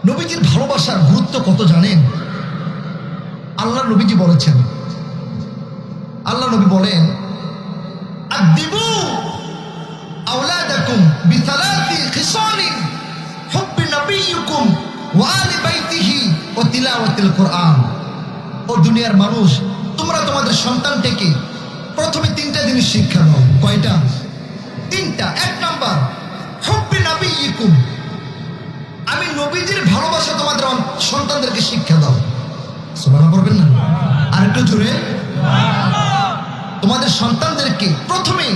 নবীজির ভালোবাসার গুরুত্ব কত জানেন? আল্লাহ নবীজি বলেছেন, আল্লাহ নবী বলেন, আদিবু আওলাদাকুম বিসালাতি খিসালিন হুব্বি নবিয়্যিকুম ওয়া আলি বাইতিহি ওয়া তিলাওয়াতিল কুরআন। ও দুনিয়ার মানুষ, তোমরা তোমাদের সন্তানকে প্রথমে তিনটা জিনিস শিক্ষা দাও। কয়টা? তিনটা। এক নাম্বার, হুব্বি নবিয়্যিকুম, আমি নবীজির ভালোবাসা তোমাদের সন্তানদেরকে শিক্ষা দাও। সুবহানাল্লাহ বলবেন না? আর একটু জোরে। তোমাদের সন্তানদেরকে প্রথমে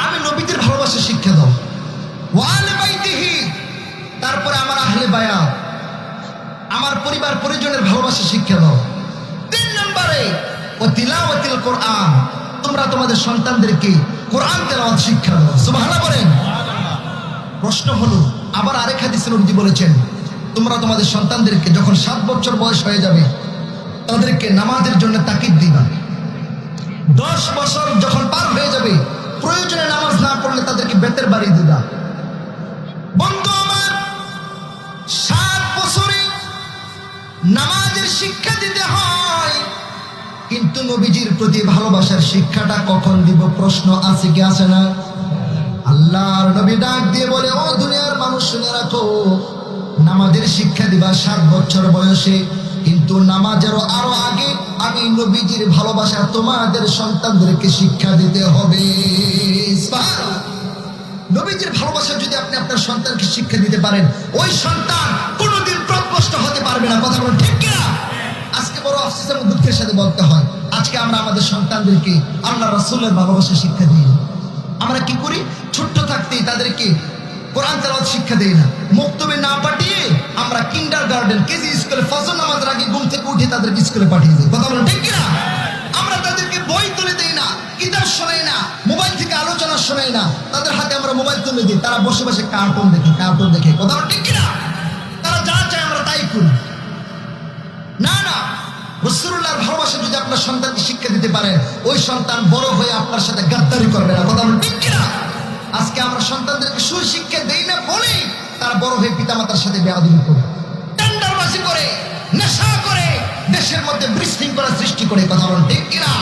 আমি নবীজির ভালোবাসা শিক্ষা দাও। ওয়া আলি বাইতিহি, তারপরে আমার আহলে বায়াত, আমার পরিবার পরিজনের ভালোবাসা শিক্ষা দাও। তিন নম্বরে ওয়া তিলাওয়াতিল কুরআন, তোমরা তোমাদের সন্তানদেরকে কোরআন তেলাওয়াত শিক্ষা দাও। সুবহানাল্লাহ বলেন। প্রশ্ন হলো, আবার আরেক হাদিসে নবীজি বলেছেন, তোমরা তোমাদের সন্তানদেরকে যখন 7 বছর বয়স হয়ে যাবে তাদেরকে নামাজের জন্য তাকিদ দিবা। 10 বছর যখন পার হয়ে যাবে প্রয়োজনে নামাজ না পড়লে তাদেরকে বেতের বাড়ি দিবা। বন্ধু আমার, 7 বছরে নামাজের শিক্ষা দিতে হয়, কিন্তু নবীজির প্রতি ভালোবাসার শিক্ষাটা কখন দিব? প্রশ্ন আছে কি আছে না? আল্লাহর নবী ডাক দিয়ে বলে, ও দুনিয়ার মানুষ শুনে রাখো, নামাজের শিক্ষা দিবা 7 বছর বয়সে, কিন্তু নামাজেরও আরো আগে আমি নবীজির ভালোবাসা তোমাদের সন্তানদেরকে শিক্ষা দিতে হবে। নবীজির ভালোবাসা যদি আপনি আপনার সন্তানকে শিক্ষা দিতে পারেন, ওই সন্তান কোনোদিন পথভ্রষ্ট হতে পারবে না। কথা বলেন ঠিক কিনা? আজকে বড় আফসোস এবং দুঃখের সাথে বলতে হয়, আজকে আমরা আমাদের সন্তানদেরকে আল্লাহ রাসূলের ভালোবাসা শিক্ষা দিই না। আমরা কি করি? ছোট্ট থাকতেই তাদেরকে কোরআন তেলাওয়াত শিক্ষা দেই না। মক্তবে না পাঠিয়ে আমরা কিন্ডারগার্টেন, কেজি স্কুলে ফজর নামাজের আগে ঘুম থেকে উঠে তাদেরকে স্কুলে পাঠিয়ে দিই। কথা বলেন ঠিক কিনা? আমরা তাদেরকে বই তুলে দেই না, কিতাব শোনাই না, মোবাইল থেকে আলোচনা শোনাই না, তাদের হাতে আমরা মোবাইল তুলে দিই, তারা বসে বসে কার্টুন দেখে। কথা বলেন ঠিক কিনা? তারা যা চায় আমরা তাই করি। না, রাসূলুল্লাহর ভালোবাসা যদি আপনার সন্তানকে শিক্ষা দিতে পারেন, ওই সন্তান বড় হয়ে আপনার সাথে গাদ্দারি করবে না। কথা বলেন ঠিক কিনা? আজকে আমরা সন্তানদেরকে সুশিক্ষা দেই না বলে তারা বড় হয়ে পিতামাতার সাথে বেয়াদবি করে, টেন্ডারবাজি করে, নেশা করে, দেশের মধ্যে বিশৃঙ্খলা সৃষ্টি করে। কথা বলেন ঠিক কিনা?